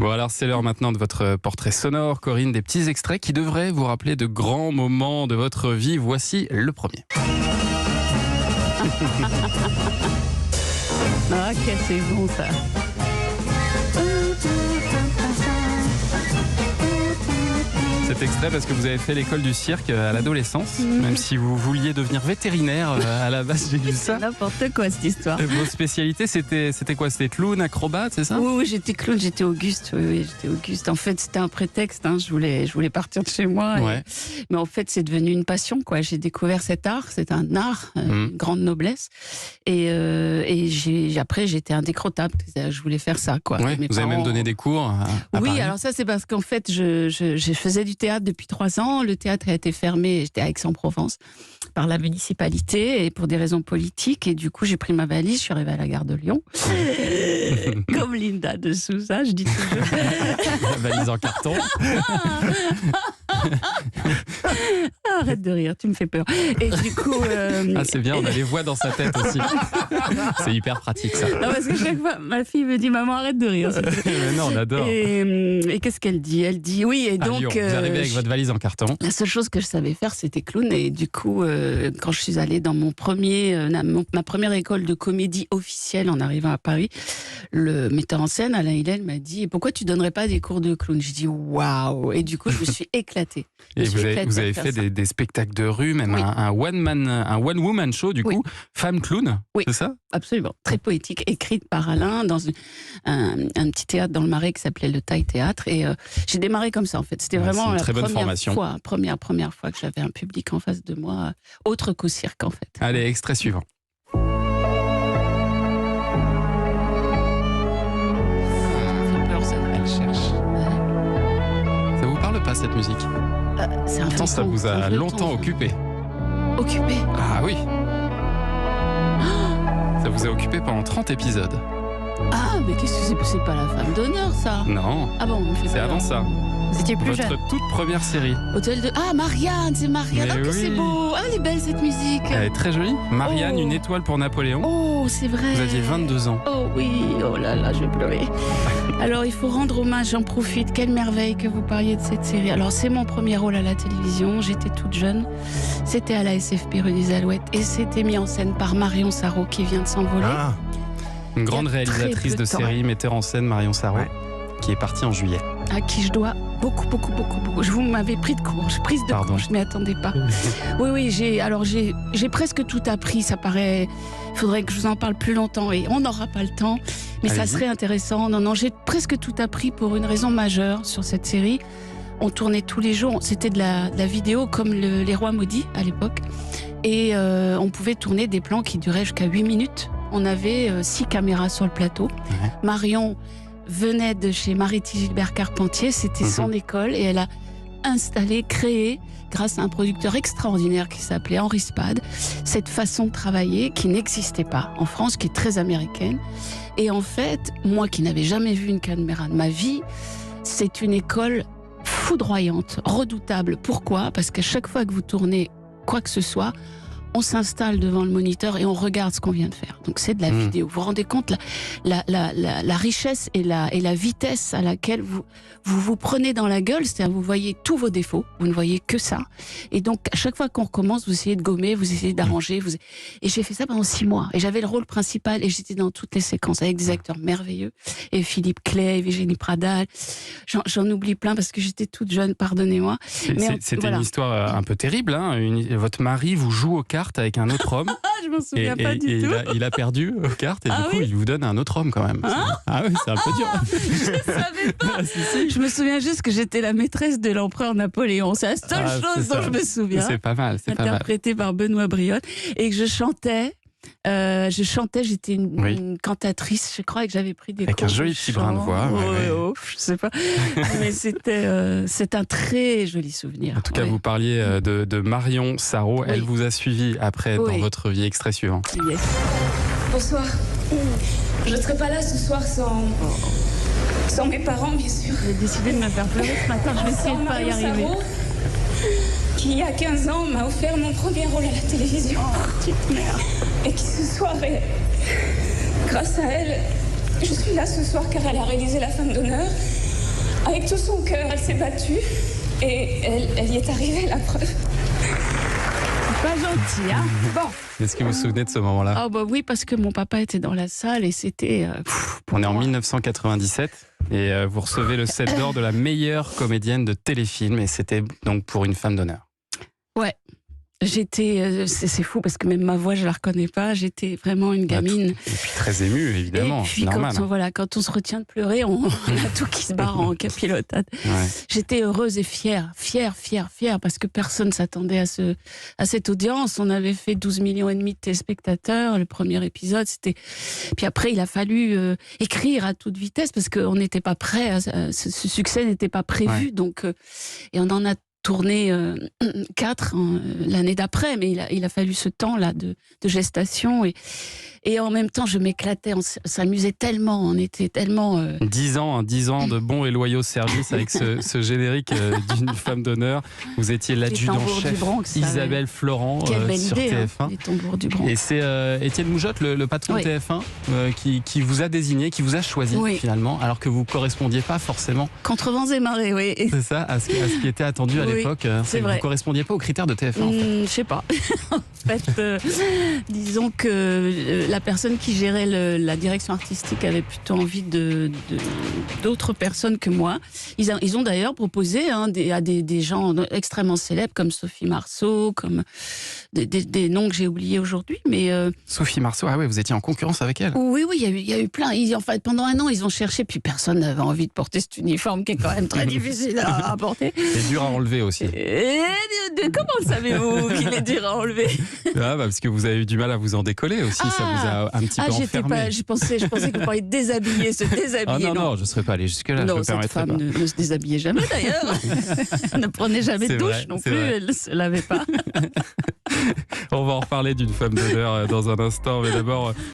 Bon alors c'est l'heure maintenant de votre portrait sonore, Corinne, des petits extraits qui devraient vous rappeler de grands moments de votre vie. Voici le premier. Ah, que c'est bon ça. Cet extrait parce que vous avez fait l'école du cirque à l'adolescence, même si vous vouliez devenir vétérinaire à la base, j'ai lu ça. C'est n'importe quoi cette histoire. Et vos spécialités, c'était quoi? C'était clown, acrobate, c'est ça? Oui, j'étais clown, j'étais Auguste. Oui, j'étais Auguste. En fait, c'était un prétexte. Hein. Je voulais partir de chez moi. Ouais. Mais en fait, c'est devenu une passion, quoi. J'ai découvert cet art. C'est un art, une grande noblesse. Et après, j'étais indécrottable. Je voulais faire ça, quoi. Ouais, vous avez même donné des cours à Oui, Paris. alors ça, c'est parce qu'en fait, je faisais du théâtre depuis 3 ans. Le théâtre a été fermé, j'étais à Aix-en-Provence, par la municipalité et pour des raisons politiques. Et du coup, j'ai pris ma valise, je suis arrivée à la gare de Lyon. Comme Linda de Souza, je dis toujours. La valise en carton. Arrête de rire, tu me fais peur. Et du coup... Ah, c'est bien, on a les voix dans sa tête aussi. C'est hyper pratique, ça. Non, parce que chaque fois, ma fille me dit, maman, arrête de rire. Mais non, on adore. Et qu'est-ce qu'elle dit? Elle dit, oui, et À donc... Lyon, vous arrivez avec votre valise en carton. La seule chose que je savais faire, c'était clown. Et du coup, quand je suis allée dans ma première école de comédie officielle en arrivant à Paris, le metteur en scène, Alain Hillel, m'a dit, pourquoi tu donnerais pas des cours de clown? J'ai dit, waouh! Et du coup, je me suis éclatée. Et vous avez fait des spectacles de rue, même oui. un one-woman show, du coup, femme clown, oui. c'est ça? Absolument, très poétique, écrite par Alain dans un petit théâtre dans le Marais qui s'appelait le Taille Théâtre. Et j'ai démarré comme ça, en fait. C'était vraiment la première fois que j'avais un public en face de moi, autre qu'au cirque, en fait. Allez, extrait suivant. Elle cherche. Ça vous parle pas, cette musique? C'est un Pourtant, ça vous a longtemps occupé. Occupé? Ah oui. Ça vous a occupé pendant 30 épisodes. Ah, mais qu'est-ce que c'est pas la femme d'honneur, ça? Non. Ah bon, c'est avant ça. Vous étiez plus jeune. Votre toute première série. Hôtel de... Ah, Marianne, c'est Marianne. Mais Ah, que oui. c'est beau. Ah, elle est belle, cette musique. Elle est très jolie. Marianne, Oh. une étoile pour Napoléon. Oh, c'est vrai. Vous aviez 22 ans. Oh oui, oh là là, je vais pleurer. Alors, il faut rendre hommage, j'en profite. Quelle merveille que vous parliez de cette série. Alors, c'est mon premier rôle à la télévision. J'étais toute jeune. C'était à la SFP rue des Alouettes. Et c'était mis en scène par Marion Sarraud qui vient de s'envoler. Ah. Une grande Il y a très réalisatrice peu de de temps. série, metteur en scène Marion Sarraud, qui est partie en juillet. À qui je dois beaucoup. Vous m'avez pris de court, prise de court, je ne m'y attendais pas. Oui, j'ai presque tout appris, ça paraît... Il faudrait que je vous en parle plus longtemps et on n'aura pas le temps, mais ça serait intéressant. Non, j'ai presque tout appris pour une raison majeure sur cette série. On tournait tous les jours, c'était de la vidéo comme Les Rois Maudits à l'époque. Et on pouvait tourner des plans qui duraient jusqu'à 8 minutes. On avait 6 caméras sur le plateau. Ouais. Marion venait de chez Mariette Gilbert Carpentier, c'était son école et elle a installé, créé, grâce à un producteur extraordinaire qui s'appelait Henri Spade, cette façon de travailler qui n'existait pas en France, qui est très américaine. Et en fait, moi qui n'avais jamais vu une caméra de ma vie, c'est une école foudroyante, redoutable. Pourquoi? Parce qu'à chaque fois que vous tournez quoi que ce soit, on s'installe devant le moniteur et on regarde ce qu'on vient de faire. Donc c'est de la vidéo. Vous vous rendez compte la richesse et la vitesse à laquelle vous prenez dans la gueule, c'est-à-dire vous voyez tous vos défauts, vous ne voyez que ça. Et donc à chaque fois qu'on recommence, vous essayez de gommer, vous essayez d'arranger. Et j'ai fait ça pendant 6 mois. Et j'avais le rôle principal et j'étais dans toutes les séquences avec des acteurs merveilleux. Et Philippe Clay, Virginie Pradal. J'en oublie plein parce que j'étais toute jeune, pardonnez-moi. C'était une histoire un peu terrible. Hein. Votre mari vous joue aux cartes avec un autre homme. Je m'en souviens pas du tout. Il a perdu aux cartes et du coup il vous donne un autre homme quand même. Ah oui, c'est un peu dur. Je savais pas. Si. Je me souviens juste que j'étais la maîtresse de l'empereur Napoléon. C'est la seule chose dont je me souviens. C'est pas mal. Interprétée par Benoît Briot. Et que je chantais, j'étais une cantatrice, je crois que j'avais pris des cours. Avec un joli petit brin de voix. Je sais pas. Mais c'est un très joli souvenir. En tout cas, vous parliez de Marion Sarraud. Elle vous a suivi après dans votre vie. Extrait suivant. Yes. Bonsoir. Je ne serai pas là ce soir sans mes parents, bien sûr. J'ai décidé de me faire pleurer ce matin. Je vais essayer de pas y arriver. Qui, il y a 15 ans, m'a offert mon premier rôle à la télévision. Petite mère. Et qui ce soir grâce à elle, je suis là ce soir car elle a réalisé La Femme d'honneur. Avec tout son cœur, elle s'est battue et elle y est arrivée, la preuve. Pas gentil, hein. Bon. Est-ce que vous vous souvenez de ce moment-là? Ah bah oui, parce que mon papa était dans la salle et c'était... On est en 1997 et vous recevez le 7 d'or de la meilleure comédienne de téléfilm et c'était donc pour Une femme d'honneur. Ouais. J'étais, c'est fou parce que même ma voix je la reconnais pas. J'étais vraiment une gamine. Et puis très émue évidemment. Et puis normal. quand on se retient de pleurer, on a tout qui se barre en capilotade. Ouais. J'étais heureuse et fière parce que personne s'attendait à cette audience. On avait fait 12 millions et demi de téléspectateurs. Le premier épisode, c'était. Puis après, il a fallu écrire à toute vitesse parce qu'on n'était pas prêt. Ce succès n'était pas prévu. Ouais. Donc, et on en a tourné 4 l'année d'après, mais il a fallu ce temps-là de gestation et en même temps je m'éclatais, on s'amusait tellement, on était tellement... 10 ans de bons et loyaux services avec ce générique d'Une femme d'honneur. Vous étiez l'adjudant-chef Isabelle Florent sur idée, TF1. Hein, les tambours du Bronx. Et c'est Étienne Moujotte, le patron de TF1, qui vous a désigné, qui vous a choisi finalement, alors que vous ne correspondiez pas forcément... Contre vents et marées, oui. C'est ça, à ce qui était attendu à l'époque. C'est vrai. Vous ne correspondiez pas aux critères de TF1 en fait. Je sais pas. En fait, disons que la personne qui gérait la direction artistique avait plutôt envie d'autres personnes que moi. Ils ont d'ailleurs proposé à des gens extrêmement célèbres comme Sophie Marceau, comme des noms que j'ai oubliés aujourd'hui. Mais Sophie Marceau, ah ouais, vous étiez en concurrence avec elle. Oui, il y a eu plein. En fait, pendant un an, ils ont cherché, puis personne n'avait envie de porter cet uniforme qui est quand même très difficile à porter. Et dur à enlever aussi. Comment le savez-vous qu'il est dur à enlever? Parce que vous avez eu du mal à vous en décoller aussi, ça vous a un petit peu enfermé. Je pensais que vous parliez de déshabiller, se déshabiller. Non, je ne serais pas allé jusque-là. Non, cette femme ne se déshabillait jamais d'ailleurs. Elle ne prenait jamais de douche non plus, elle ne se lavait pas. On va en reparler d'Une femme d'honneur dans un instant, mais d'abord...